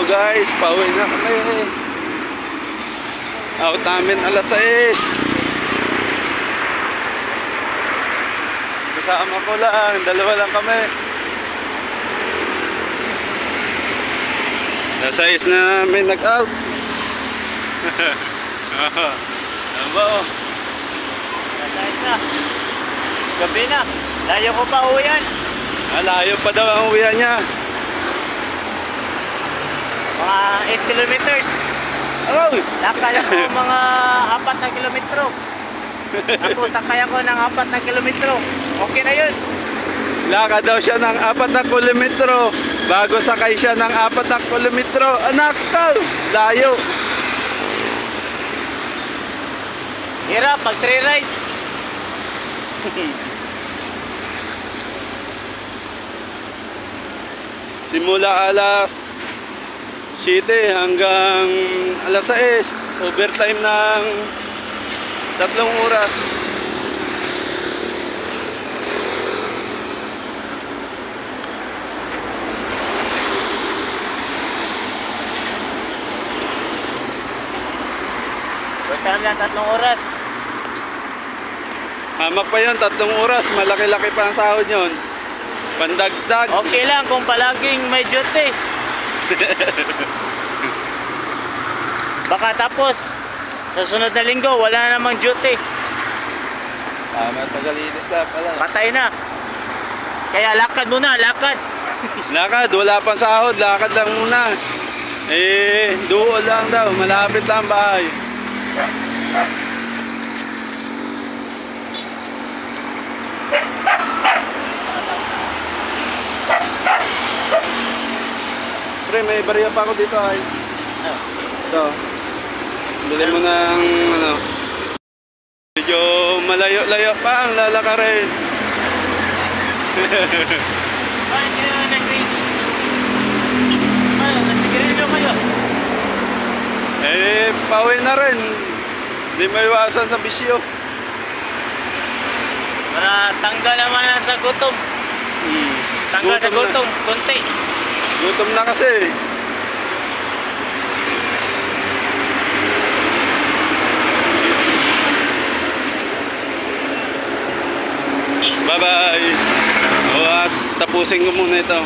guys, pauwi na kami. Out namin alas 6. Kasama ko lang, dalawa lang kami. Alas 6 na namin nag-out. Tama o. Alas na. Gabi na. Layo ko pa uwian. Layo pa daw ang uwian niya. Mga 8 kilometers. Oh! Lakad ako mga 4 na kilometro. Ako sakay ako ng 4 na kilometro. Okay na yun. Lakad daw siya ng 4 na kilometro bago sakay siya ng 4 na kilometro. Anak ka! Layo! Hirap pag 3 rides. Simula alas 7 hanggang alas 6. Overtime ng 3 oras. Overtime lang 3 oras. Hamak pa yun, 3 oras. Malaki-laki pa ang sahod yun. Pandagdag. Okay lang kung palaging may duty. Baka tapos sa sunod na linggo wala na namang duty. Matagalinis na pala. Patay na. Kaya lakad muna, lakad. Lakad, wala pang sahod. Lakad lang muna. Duo lang daw. Malapit lang ang bahay. Pre, may bariya pa ako dito ay. Ito. Bili mo ng ano. Medyo malayo-layo pa ang lalakarin. Bakit kayo nagsigarilyo kayo? Pauwi na rin. Hindi maiwasan sa bisyo. Para tanggal naman sa gutom. Tanggal sa gutom, konti. Gutom na kasi. Bye-bye. At tapusin ko muna ito.